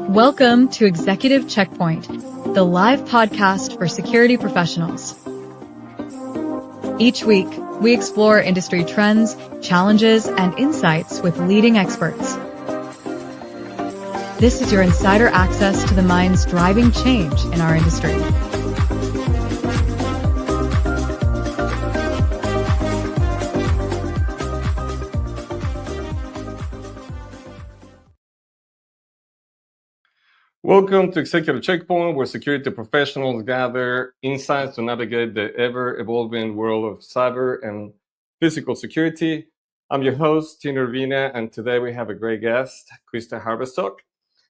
Welcome to Executive Checkpoint, the live podcast for security professionals. Each week, we explore industry trends, challenges, and insights with leading experts. This is your insider access to the minds driving change in our industry. Welcome to Executive Checkpoint, where security professionals gather insights to navigate the ever-evolving world of cyber and physical security. I'm your host, Tino Urbina, and today we have a great guest, Christa Haberstock.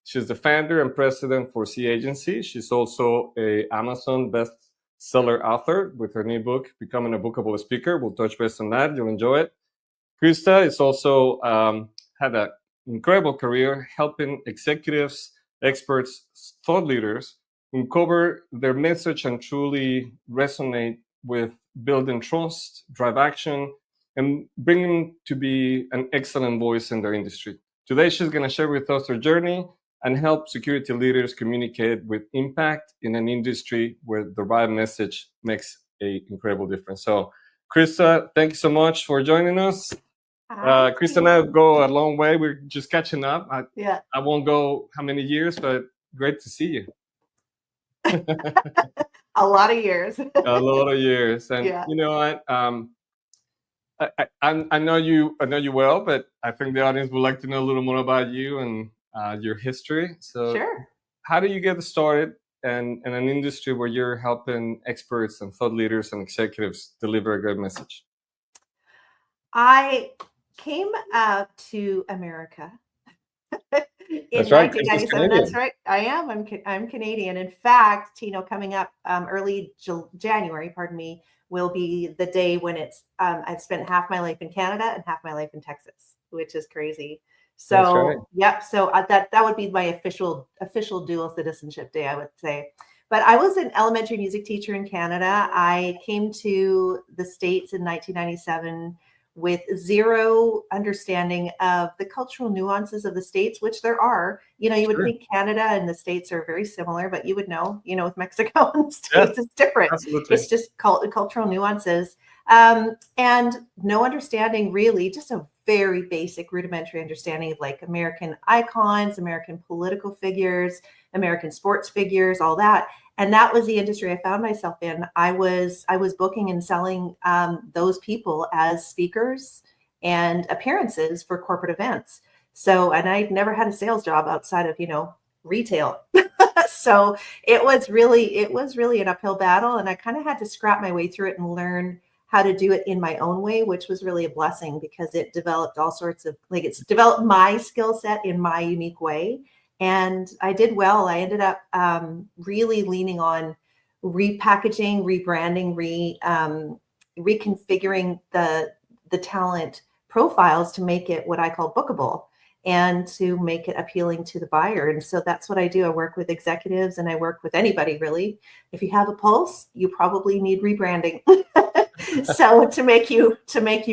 She's the founder and president for C Agency. She's also an Amazon bestseller author with her new book, Becoming a Bookable Speaker. We'll touch base on that. You'll enjoy it. Christa is also had an incredible career helping executives, experts, thought leaders uncover their message and truly resonate with building trust, drive action, and bring them to be an excellent voice in their industry. Today, she's going to share with us her journey and help security leaders communicate with impact in an industry where the right message makes an incredible difference. So, Christa, thank you so much for joining us. Christa and I go a long way. We're just catching up. I won't go how many years, but great to see you. A lot of years. A lot of years. And Yeah. you know what? I know you well, but I think the audience would like to know a little more about you and your history. So Sure. how do you get started in an industry where you're helping experts and thought leaders and executives deliver a good message? I came out to America in That's right. 1997. That's right. I am. I'm Canadian. In fact, Tino, coming up early January, will be the day when it's I've spent half my life in Canada and half my life in Texas, which is crazy. So That's right. Yep. So that would be my official dual citizenship day, I would say. But I was an elementary music teacher in Canada. I came to the States in 1997 with zero understanding of the cultural nuances of the States, which there are. You know, you would think Canada and the States are very similar, but you would know, with Mexico and the States, it's different. Absolutely. It's just cultural nuances. And no understanding, really, just a very basic rudimentary understanding of like American icons, American political figures, American sports figures, all that. And that was the industry I found myself in. I was booking and selling those people as speakers and appearances for corporate events. So, and I never had a sales job outside of, retail. So it was really an uphill battle. And I kind of had to scrap my way through it and learn how to do it in my own way, which was really a blessing because it developed all sorts of, it's developed my skill set in my unique way. And I did well. I ended up really leaning on repackaging, rebranding, reconfiguring the talent profiles to make it what I call bookable and to make it appealing to the buyer. And so that's what I do. I work with executives and I work with anybody, really. If you have a pulse, you probably need rebranding. So to make you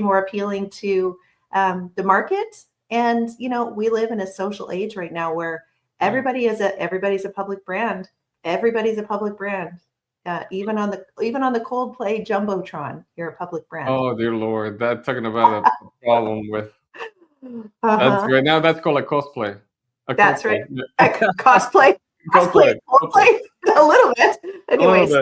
more appealing to the market. And, we live in a social age right now where everybody's a public brand. Everybody's a public brand. Even on the Coldplay Jumbotron, you're a public brand. Oh dear Lord, that's talking about a problem with. That's right. Now that's called a cosplay. That's cosplay. Right. Cosplay. Coldplay. A little bit. Anyways.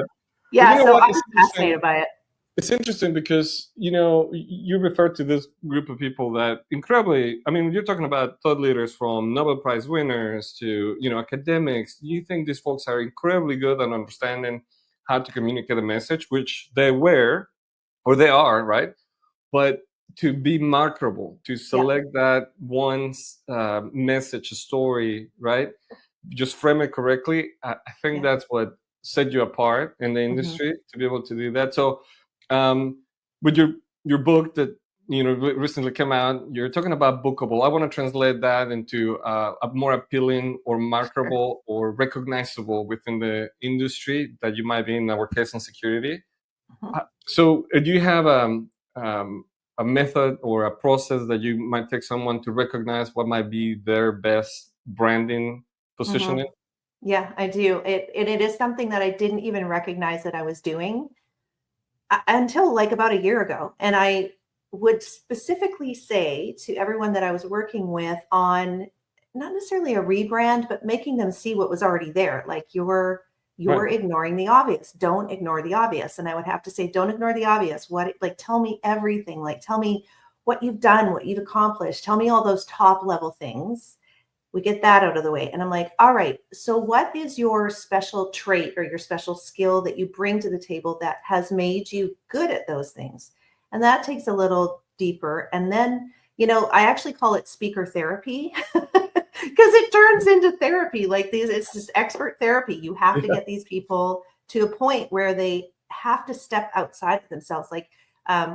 Yeah. So I'm fascinated by it. It's interesting because, you refer to this group of people that incredibly, you're talking about thought leaders from Nobel Prize winners to, academics. You think these folks are incredibly good at understanding how to communicate a message, which they were, or they are, right? But to be marketable, to select that one message, story, right? Just frame it correctly. I think that's what set you apart in the industry to be able to do that. So, with your book that recently came out, you're talking about Bookable. I want to translate that into a more appealing or marketable or recognizable within the industry that you might be in our case in security. So do you have a method or a process that you might take someone to recognize what might be their best branding positioning? Yeah, I do. It is something that I didn't even recognize that I was doing until like about a year ago. And I would specifically say to everyone that I was working with on not necessarily a rebrand, but making them see what was already there. Like you're Right. ignoring the obvious. Don't ignore the obvious. And I would have to say, don't ignore the obvious. What, like, tell me everything. Like, tell me what you've done, what you've accomplished. Tell me all those top level things. We get that out of the way. And I'm like, all right, so what is your special trait or your special skill that you bring to the table that has made you good at those things? And that takes a little deeper. And then, I actually call it speaker therapy because it turns into therapy. Like it's just expert therapy. You have to get these people to a point where they have to step outside of themselves. Like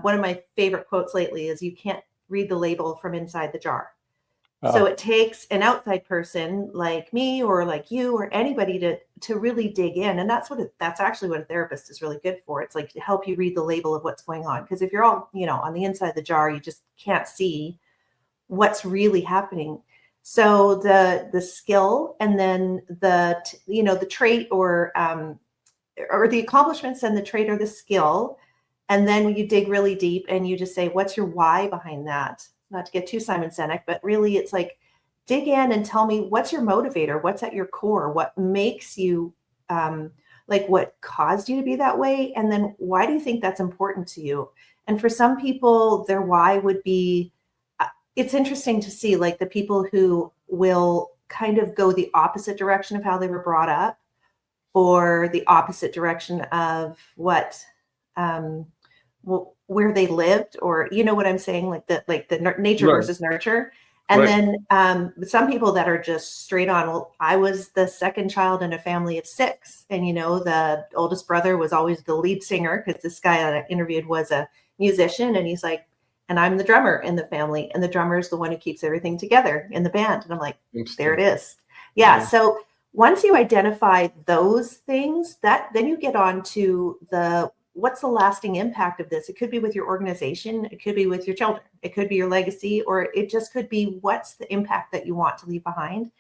one of my favorite quotes lately is, you can't read the label from inside the jar. So it takes an outside person like me or like you or anybody to really dig in. And that's actually what a therapist is really good for. It's like to help you read the label of what's going on. Because if you're all, on the inside of the jar, you just can't see what's really happening. So the skill and then the trait or the accomplishments and the trait or the skill. And then when you dig really deep and you just say, what's your why behind that? Not to get too Simon Sinek, but really it's like, dig in and tell me what's your motivator, what's at your core, what makes you, what caused you to be that way? And then why do you think that's important to you? And for some people, their why would be, it's interesting to see like the people who will kind of go the opposite direction of how they were brought up, or the opposite direction of what, where they lived, or what I'm saying, like the nature versus nurture. And then some people that are just straight on, well, I was the second child in a family of 6. And, the oldest brother was always the lead singer, because this guy that I interviewed was a musician. And he's like, and I'm the drummer in the family. And the drummer is the one who keeps everything together in the band. And I'm like, there it is. Yeah. So once you identify those things, then you get on to what's the lasting impact of this? It could be with your organization. It could be with your children. It could be your legacy, or it just could be what's the impact that you want to leave behind.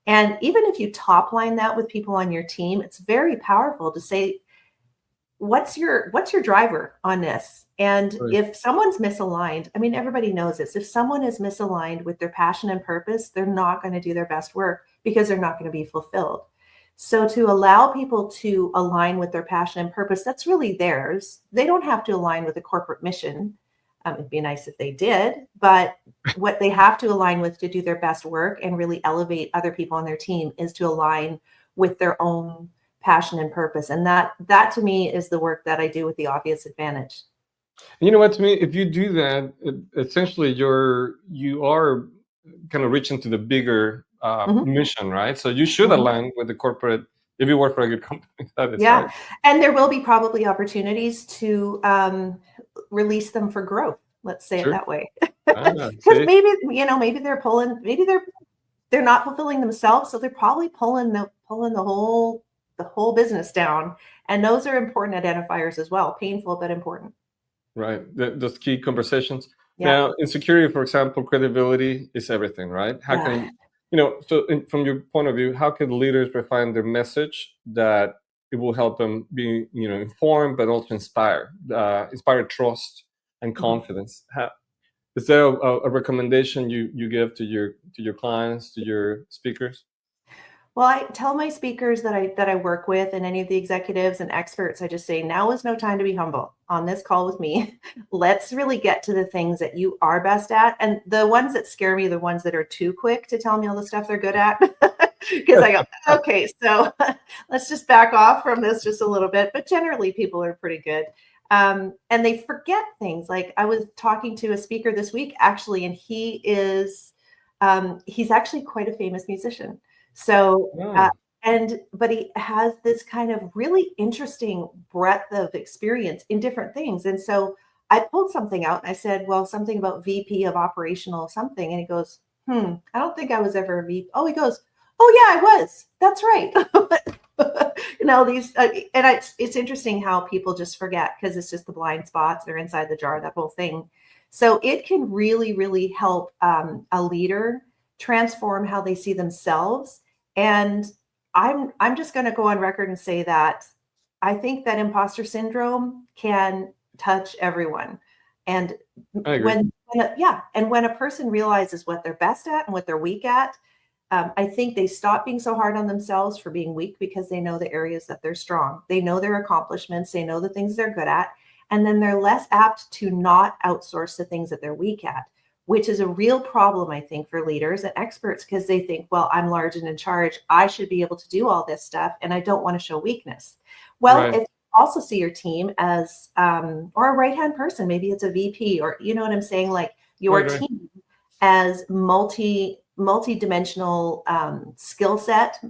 And even if you top line that with people on your team, it's very powerful to say, what's your driver on this? And if someone's misaligned, I mean, everybody knows this. If someone is misaligned with their passion and purpose, they're not going to do their best work because they're not going to be fulfilled. So to allow people to align with their passion and purpose, that's really theirs. They don't have to align with a corporate mission. It'd be nice if they did, but what they have to align with to do their best work and really elevate other people on their team is to align with their own passion and purpose. And that to me is the work that I do with the Obvious Advantage. You know what, to me, if you do that, essentially you are kind of reaching to the bigger mission, right? So you should align with the corporate, if you work for a good company. Right. And there will be probably opportunities to release them for growth. Let's say it that way. Because maybe they're pulling, maybe they're not fulfilling themselves, so they're probably pulling the whole business down. And those are important identifiers as well. Painful but important. Right. Those key conversations. Now, in security, for example, credibility is everything, right? How can from your point of view, how can leaders refine their message that it will help them be, informed, but also inspire trust and confidence? Is there a recommendation you give to your clients, to your speakers? Well, I tell my speakers that I work with, and any of the executives and experts, I just say, now is no time to be humble on this call with me. Let's really get to the things that you are best at. And the ones that scare me are the ones that are too quick to tell me all the stuff they're good at. Because I go, okay, so let's just back off from this just a little bit. But generally, people are pretty good. And they forget things. Like I was talking to a speaker this week, actually, and he's actually quite a famous musician. So, but he has this kind of really interesting breadth of experience in different things. And so I pulled something out and I said, well, something about VP of operational something. And he goes, I don't think I was ever a VP. Oh, he goes, oh yeah, I was. That's right. It's interesting how people just forget, because it's just the blind spots. They're inside the jar, that whole thing. So it can really, really help a leader transform how they see themselves And I'm just going to go on record and say that I think that imposter syndrome can touch everyone. And I agree. when a person realizes what they're best at and what they're weak at, I think they stop being so hard on themselves for being weak because they know the areas that they're strong. They know their accomplishments. They know the things they're good at. And then they're less apt to not outsource the things that they're weak at, which is a real problem, I think, for leaders and experts because they think, well, I'm large and in charge. I should be able to do all this stuff and I don't want to show weakness. Well, Right. if you also see your team as, or a right-hand person, maybe it's a VP, or you know what I'm saying, like your Right. team as multi-dimensional skill set,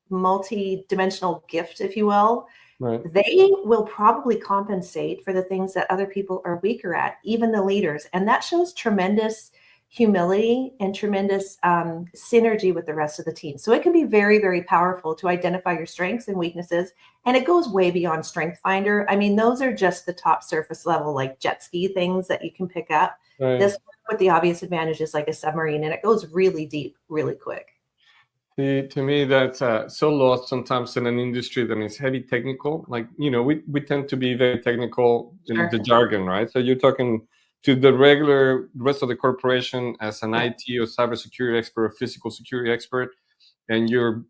multi-dimensional gift, if you will, Right. they will probably compensate for the things that other people are weaker at, even the leaders. And that shows tremendous humility and tremendous synergy with the rest of the team. So it can be very, very powerful to identify your strengths and weaknesses. And it goes way beyond Strength Finder. I mean, those are just the top surface level, like jet ski things that you can pick up. Right. This with the obvious advantages like a submarine, and it goes really deep, really quick. See, to me, that's so lost sometimes in an industry that is heavy technical. Like, we tend to be very technical in the jargon, right? So you're talking to the regular rest of the corporation as an IT or cybersecurity expert or physical security expert, and you're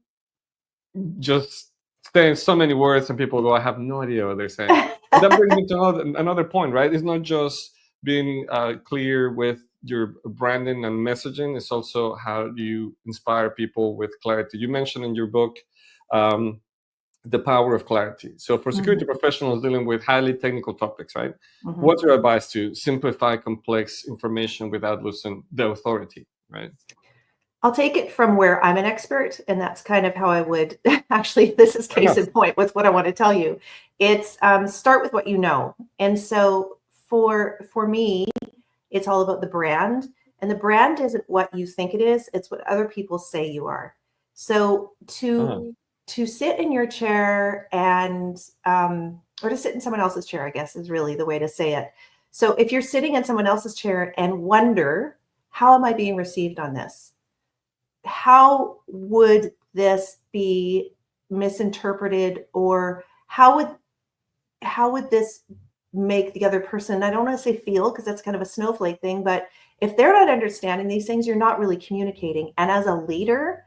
just saying so many words, and people go, I have no idea what they're saying. And that brings me to another point, right? It's not just being clear with your branding and messaging, it's also how do you inspire people with clarity. You mentioned in your book the power of clarity. So for security professionals dealing with highly technical topics, right? What's your advice to simplify complex information without losing the authority, right? I'll take it from where I'm an expert, and that's kind of how I would actually, this is case in point with what I want to tell you. It's start with what you know. And so for me, it's all about the brand, and the brand isn't what you think it is, it's what other people say you are. So to sit in your chair and or to sit in someone else's chair, I guess is really the way to say it. So if you're sitting in someone else's chair and wonder, how am I being received on this? How would this be misinterpreted, or how would this make the other person, I don't want to say feel because that's kind of a snowflake thing, but if they're not understanding these things, you're not really communicating. And as a leader,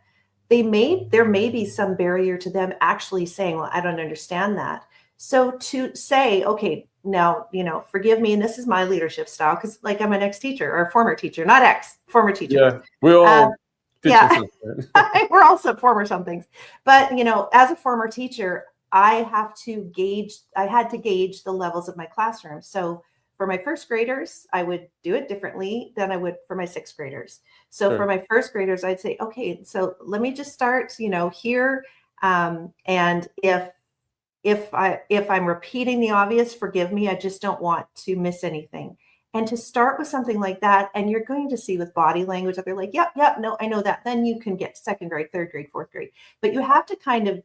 there may be some barrier to them actually saying, well, I don't understand that. So to say, okay, now, forgive me, and this is my leadership style, because like I'm an ex-teacher or a former teacher, not former teacher. Yeah, we all we're also former somethings. But, as a former teacher, I had to gauge the levels of my classroom. So for my first graders, I would do it differently than I would for my sixth graders. So for my first graders, I'd say, okay, so let me just start, here. And if I'm repeating the obvious, forgive me. I just don't want to miss anything. And to start with something like that, and you're going to see with body language that they're like, yep, no, I know that. Then you can get second grade, third grade, fourth grade. But you have to gauge.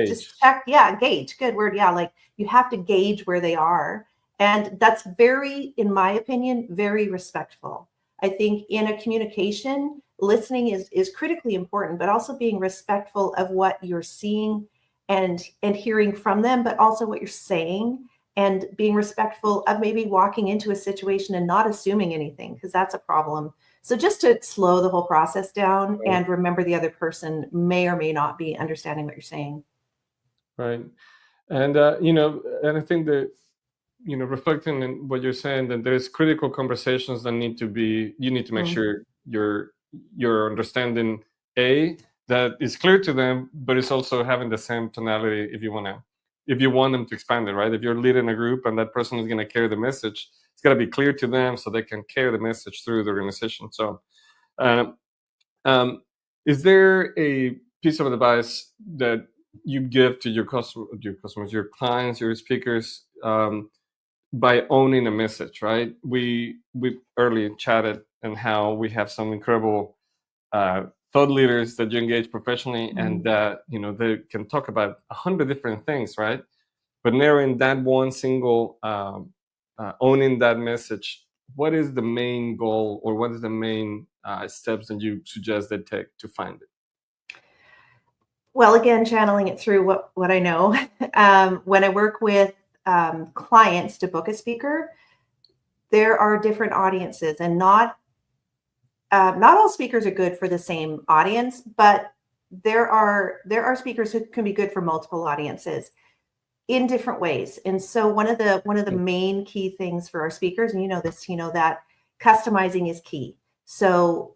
just check. Gauge. Good word. Like you have to gauge where they are. And that's in my opinion, very respectful. I think in a communication, listening is critically important, but also being respectful of what you're seeing and hearing from them, but also what you're saying, and being respectful of maybe walking into a situation and not assuming anything, because that's a problem. So just to slow the whole process down and remember the other person may or may not be understanding what you're saying. Right. And, and I think that, reflecting on what you're saying, that there's critical conversations that you need to make sure you're understanding that is clear to them, but it's also having the same tonality if you want them to expand it, right? If you're leading a group and that person is going to carry the message, it's got to be clear to them so they can carry the message through the organization. So, is there a piece of advice that you give to your customers, your clients, your speakers, by owning a message, right? We earlier chatted and how we have some incredible thought leaders that you engage professionally, and that they can talk about 100 different things, right? But narrowing that one single, owning that message, what is the main goal, or what is the main steps that you suggest they take to find it? Well, again, channeling it through what I know. When I work with clients to book a speaker, there are different audiences, and not all speakers are good for the same audience, but there are speakers who can be good for multiple audiences in different ways. And so one of the main key things for our speakers, and you know this, Tino, that customizing is key. So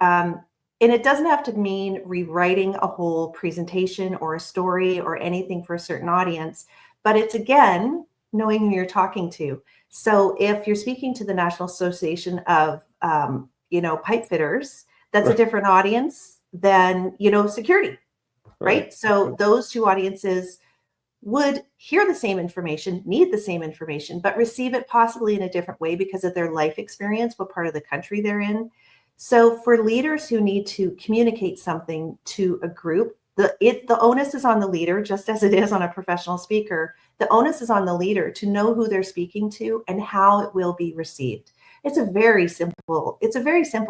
and it doesn't have to mean rewriting a whole presentation or a story or anything for a certain audience, but it's, again, knowing who you're talking to. So if you're speaking to the National Association of pipe fitters, that's a different audience than security, right? So those two audiences would hear the same information, need the same information, but receive it possibly in a different way because of their life experience, what part of the country they're in. So for leaders who need to communicate something to a group, the onus is on the leader, just as it is on a professional speaker. The onus is on the leader to know who they're speaking to and how it will be received. It's a very simple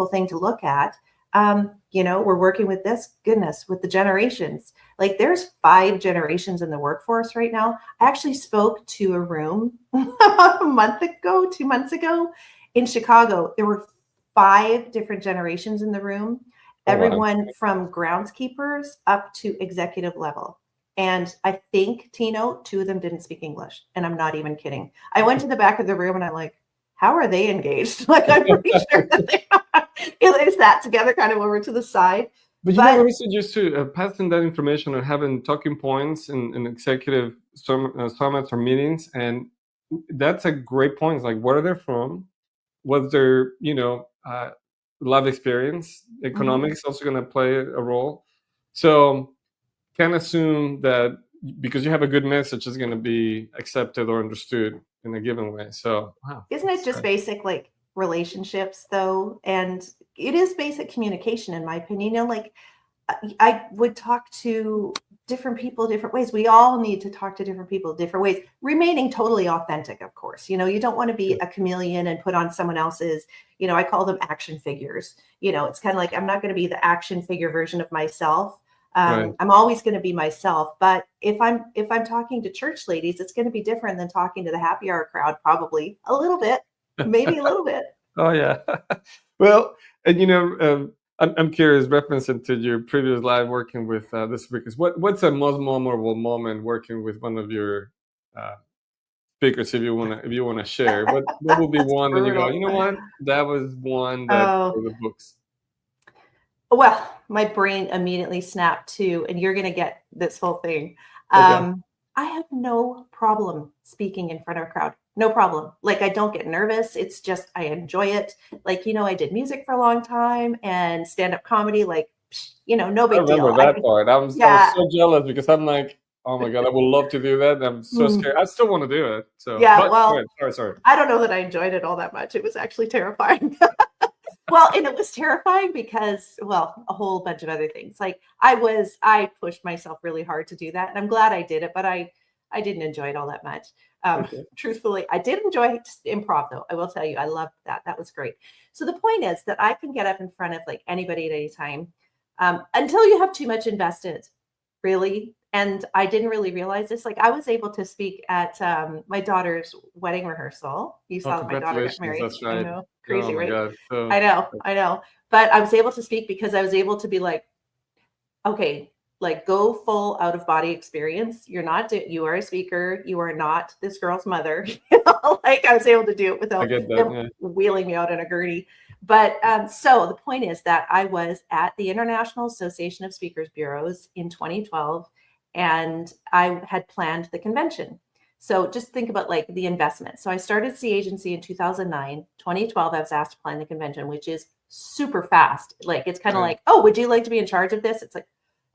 thing to look at. We're working with with the generations. Like, there's 5 generations in the workforce right now. I actually spoke to a room a month ago, 2 months ago in Chicago. There were 5 different generations in the room, everyone from groundskeepers up to executive level. And I think, Tino, 2 of them didn't speak English. And I'm not even kidding. I went to the back of the room and I'm like, how are they engaged? Like, I'm pretty sure that they sat together kind of over to the side. But you know, also just to passing that information or having talking points in executive summits or meetings, and that's a great point. It's like, where are they from? What's their, life experience? Economics also going to play a role. So can't assume that because you have a good message is going to be accepted or understood in a given way. So wow. Isn't it just basic, like, relationships though? And it is basic communication, in my opinion. Like, I would talk to different people different ways. We all need to talk to different people different ways, remaining totally authentic, of course. You don't want to be a chameleon and put on someone else's, I call them action figures. It's kind of like, I'm not going to be the action figure version of myself. I'm always going to be myself. But if I'm talking to church ladies, it's going to be different than talking to the happy hour crowd, probably a little bit, maybe a little bit. Oh yeah. Well, and I'm curious, referencing to your previous live working with the speakers, what's the most memorable moment working with one of your speakers, if you wanna share? What would be one that you go, you know what, that was one that for the books? Well, my brain immediately snapped to, and you're going to get this whole thing. Okay. I have no problem speaking in front of a crowd. No problem. Like, I don't get nervous. It's just, I enjoy it. Like, I did music for a long time and stand-up comedy, like, no big deal. I remember that part. I was so jealous because I'm like, oh my God, I would love to do that. I'm so scared. I still want to do it. So yeah, well, sorry. I don't know that I enjoyed it all that much. It was actually terrifying. Well, and it was terrifying because, well, a whole bunch of other things. Like, I pushed myself really hard to do that, and I'm glad I did it, but I didn't enjoy it all that much. Truthfully, I did enjoy improv, though. I will tell you, I loved that. That was great. So the point is that I can get up in front of, like, anybody at any time, until you have too much invested, really. And I didn't really realize this. Like, I was able to speak at my daughter's wedding rehearsal. You saw that my daughter got married. That's right. I know, crazy, right? God. So, I know. But I was able to speak because I was able to be like, okay, like, go full out of body experience. You are a speaker. You are not this girl's mother. Like, I was able to do it without them wheeling me out in a gurney. But so the point is that I was at the International Association of Speakers Bureaus in 2012, and I had planned the convention. So just think about, like, the investment. So I started C Agency in 2009. 2012, I was asked to plan the convention, which is super fast. Like, it's kind of like, oh, would you like to be in charge of this? It's like,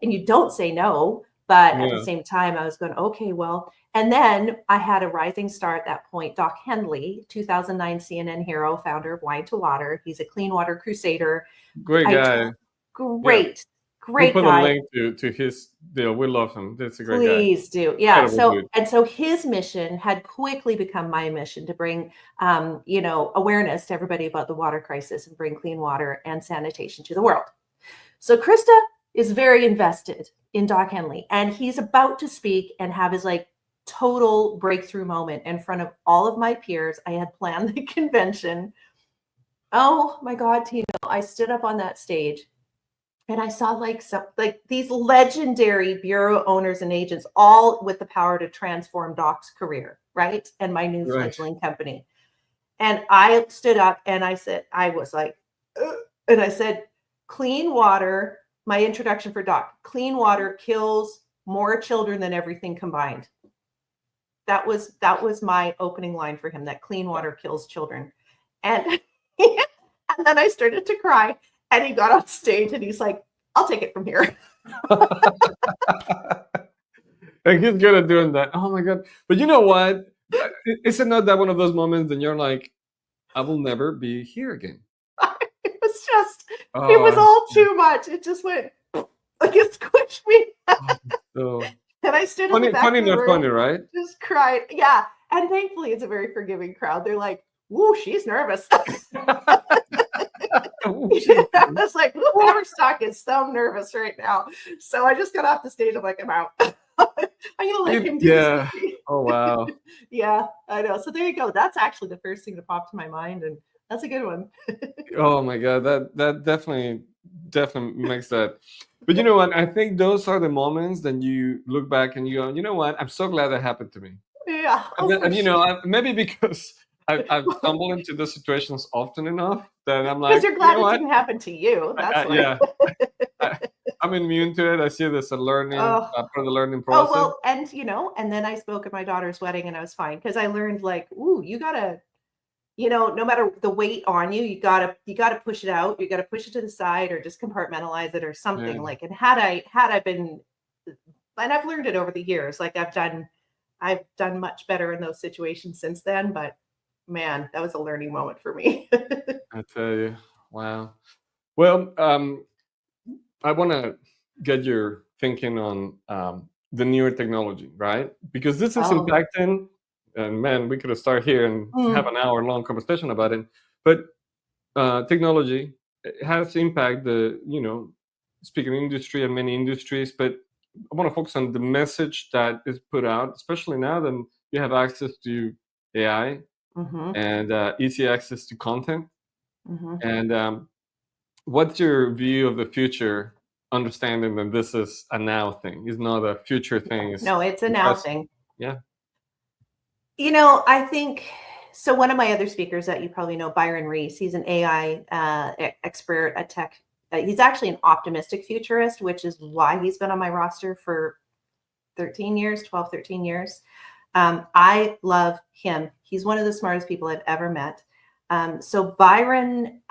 and you don't say no, but at the same time, I was going, okay, well, and then I had a rising star at that point, Doc Henley, 2009 CNN hero, founder of Wine to Water. He's a clean water crusader. Great guy. Great we'll put guy. a link to his deal. We love him. That's a great guy. Please do. Yeah. Incredible dude. So his mission had quickly become my mission to bring, awareness to everybody about the water crisis and bring clean water and sanitation to the world. So Christa is very invested in Doc Henley, and he's about to speak and have his like total breakthrough moment in front of all of my peers. I had planned the convention. Oh my God, Tino, I stood up on that stage and I saw like these legendary bureau owners and agents, all with the power to transform Doc's career, right? And my new fledgling company. And I stood up and I said, I was like, and I said, clean water, my introduction for Doc, clean water kills more children than everything combined. That was my opening line for him, that clean water kills children. And, and then I started to cry, and he got on stage and he's like, I'll take it from here. And he's good at doing that. Oh my God. But you know what? Is it not that one of those moments and you're like, I will never be here again? It was just, it was all too much. It just went, like it squished me. And I stood in the back of the room, funny, right? Just cried. Yeah. And thankfully, it's a very forgiving crowd. They're like, "Woo, she's nervous." I was like, Haberstock is so nervous right now. So I just got off the stage. I'm like, I'm out. I'm gonna let him do this. Oh wow. Yeah, I know. So there you go. That's actually the first thing that popped to my mind, and that's a good one. Oh my God, that definitely makes that. But you know what? I think those are the moments that you look back and you go, you know what? I'm so glad that happened to me. Yeah. And you know, maybe because I've stumbled into those situations often enough that I'm like, because you're glad it didn't happen to you. That's why. Yeah. I'm immune to it. I see this as a learning part of the learning process. Oh well, and you know, and then I spoke at my daughter's wedding, and I was fine because I learned like, ooh, you gotta, you know, no matter the weight on you, you gotta push it out. You gotta push it to the side or just compartmentalize it or something. Like, and had I been, and I've learned it over the years. Like I've done much better in those situations since then. But man, that was a learning moment for me. I tell you, wow. Well, I want to get your thinking on the newer technology, right? Because this is impacting. And man, we could have started here and have an hour-long conversation about it. But technology has impacted the, you know, speaking industry and many industries. But I want to focus on the message that is put out, especially now that you have access to AI and easy access to content. And what's your view of the future? Understanding that this is a now thing, it's not a future thing. No, it's a now thing. Yeah. You know, I think so. One of my other speakers that you probably know, Byron Reese, he's an AI expert, a tech. He's actually an optimistic futurist, which is why he's been on my roster for 12, 13 years. I love him. He's one of the smartest people I've ever met. So Byron,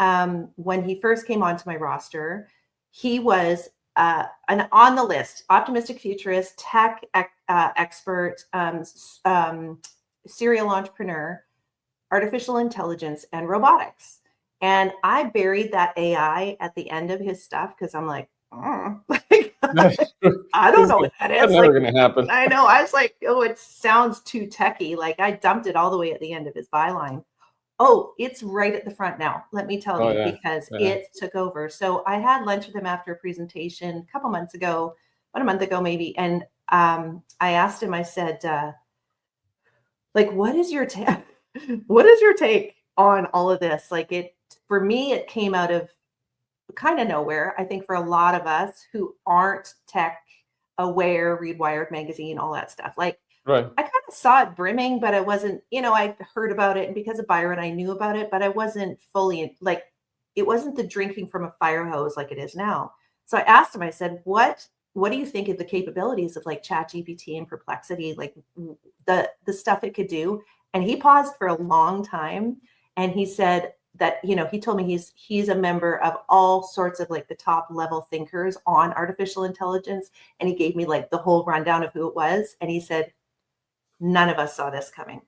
when he first came onto my roster, he was an on the list, optimistic futurist, tech expert, serial entrepreneur, artificial intelligence, and robotics. And I buried that AI at the end of his stuff because I'm like, I don't know what that is. That's never going to happen. I know. I was like, oh, it sounds too techy. Like I dumped it all the way at the end of his byline. Oh, it's right at the front now. Let me tell you, because it took over. So I had lunch with him after a presentation a couple months ago, about a month ago maybe. And I asked him, I said, like, what is your take on all of this? Like for me, it came out of kind of nowhere. I think for a lot of us who aren't tech aware, read Wired magazine, all that stuff. Like, I kind of saw it brimming, but I wasn't, you know, I heard about it, and because of Byron, I knew about it, but I wasn't fully, like, it wasn't the drinking from a fire hose like it is now. So I asked him, I said, what do you think of the capabilities of like ChatGPT and Perplexity, like the stuff it could do? And he paused for a long time, and he said that, you know, he told me he's a member of all sorts of like the top level thinkers on artificial intelligence. And he gave me like the whole rundown of who it was. And he said, none of us saw this coming.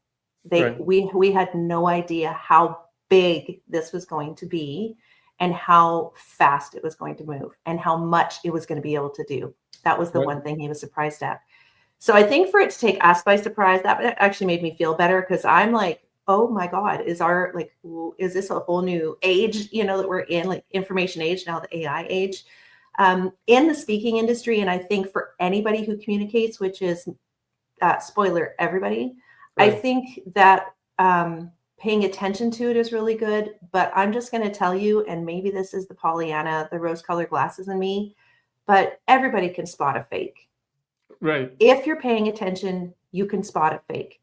We had no idea how big this was going to be and how fast it was going to move and how much it was going to be able to do. That was the one thing he was surprised at. So I think for it to take us by surprise, that actually made me feel better, because I'm like, oh my God, is this a whole new age, you know, that we're in, like information age, now the AI age? In the speaking industry, and I think for anybody who communicates, which is spoiler, everybody, I think that paying attention to it is really good. But I'm just going to tell you, and maybe this is the Pollyanna, the rose-colored glasses in me, but everybody can spot a fake. Right. If you're paying attention, you can spot a fake,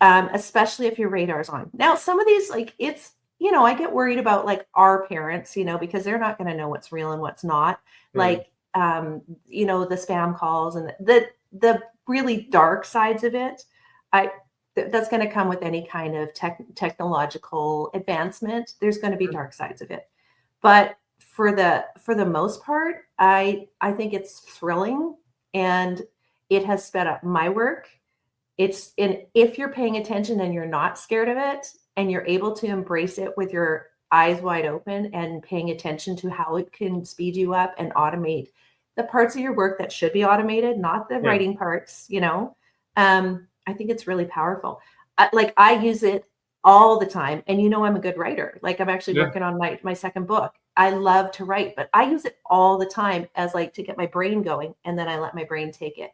especially if your radar's on. Now, some of these, like, it's, I get worried about like our parents, because they're not going to know what's real and what's not. Right. Like, the spam calls and the really dark sides of it. That's going to come with any kind of technological advancement. There's going to be dark sides of it, but for the most part, I think it's thrilling, and it has sped up my work. If you're paying attention and you're not scared of it, and you're able to embrace it with your eyes wide open and paying attention to how it can speed you up and automate the parts of your work that should be automated, not the writing parts, I think it's really powerful. I use it all the time, and I'm a good writer. Like, I'm actually working on my second book. I love to write, but I use it all the time as like to get my brain going, and then I let my brain take it.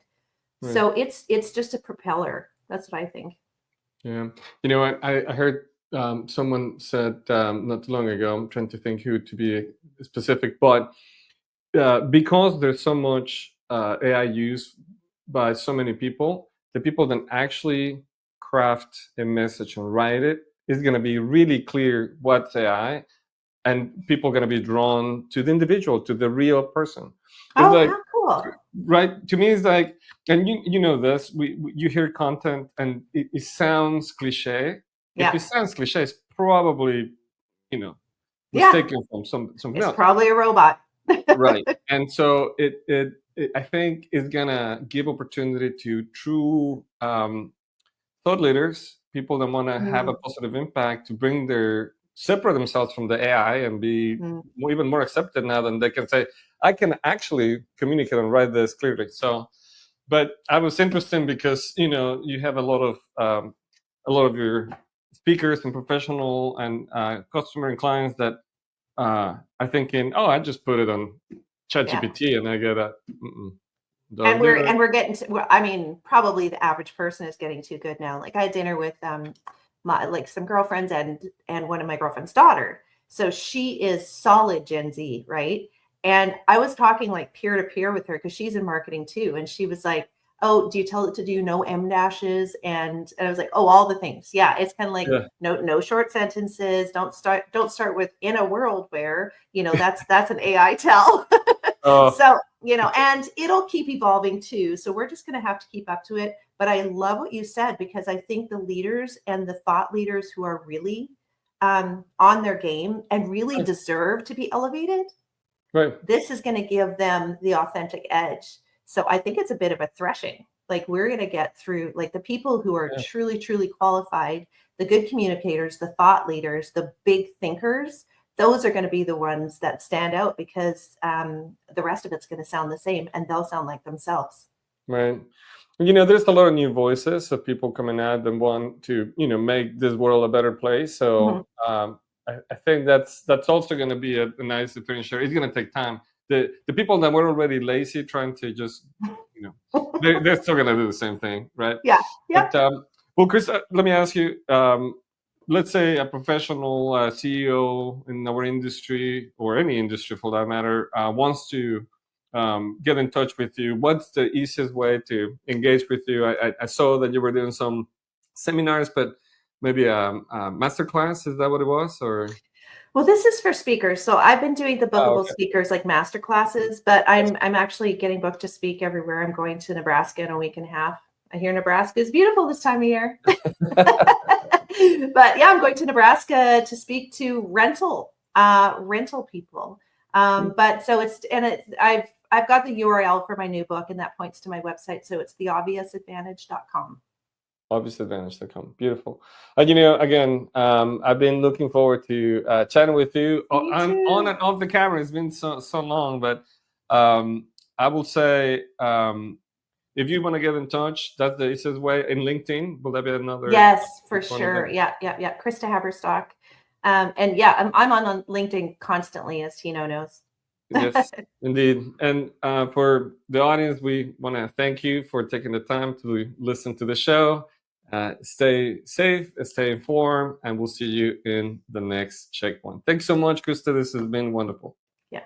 Right. So it's just a propeller. That's what I think. Yeah. You know what? I heard someone said not too long ago, I'm trying to think who to be specific, but because there's so much AI used by so many people, the people that actually craft a message and write it is going to be really clear what's AI, and people are going to be drawn to the individual, to the real person. It's like, how cool. Right? To me, it's like, and you know this, you hear content and it sounds cliche. Yeah. If it sounds cliche, it's probably, mistaken from something else. It's probably a robot. Right. And so it I think is gonna give opportunity to true thought leaders, people that want to have a positive impact, to separate themselves from the AI and be even more accepted now. Than they can say, I can actually communicate and write this clearly. So, but I was interested because you have a lot of your speakers and professional and customer and clients that are thinking, I just put it on ChatGPT and I get a. And we're getting to, probably the average person is getting too good now. Like, I had dinner with some girlfriends and one of my girlfriend's daughter. So she is solid Gen Z, right? And I was talking like peer to peer with her because she's in marketing too. And she was like, oh, do you tell it to do no M dashes? And I was like, oh, all the things. Yeah. It's kind of like no short sentences. Don't start with in a world where, that's an AI tell. So, and it'll keep evolving too. So we're just going to have to keep up to it. But I love what you said, because I think the leaders and the thought leaders who are really on their game and really deserve to be elevated, this is going to give them the authentic edge. So I think it's a bit of a threshing. Like, we're going to get through, like, the people who are truly, truly qualified, the good communicators, the thought leaders, the big thinkers. Those are going to be the ones that stand out, because the rest of it's going to sound the same, and they'll sound like themselves. Right. There's a lot of new voices of people coming out and want to, make this world a better place. So I think that's also going to be a nice differentiator. It's going to take time. The people that were already lazy trying to just, they're still going to do the same thing, right? Yeah. But, well, Chris, let me ask you, let's say a professional CEO in our industry, or any industry for that matter, wants to get in touch with you. What's the easiest way to engage with you? I saw that you were doing some seminars, but maybe a masterclass. Is that what it was? Or? Well, this is for speakers. So I've been doing the Bookable speakers, like master classes, but I'm actually getting booked to speak everywhere. I'm going to Nebraska in a week and a half. I hear Nebraska is beautiful this time of year. But yeah, I'm going to Nebraska to speak to rental people. But so I've got the URL for my new book, and that points to my website. So it's theobviousadvantage.com. Obviousadvantage.com. Beautiful. Again, I've been looking forward to chatting with you on and off the camera. It's been so long, but I will say, if you want to get in touch, that's the easiest way. In LinkedIn, will that be another? Yes, for sure. Yeah. Christa Haberstock. And yeah, I'm on LinkedIn constantly, as Tino knows. Yes, indeed. And for the audience, we want to thank you for taking the time to listen to the show. Stay safe, stay informed, and we'll see you in the next checkpoint. Thanks so much, Christa. This has been wonderful. Yeah.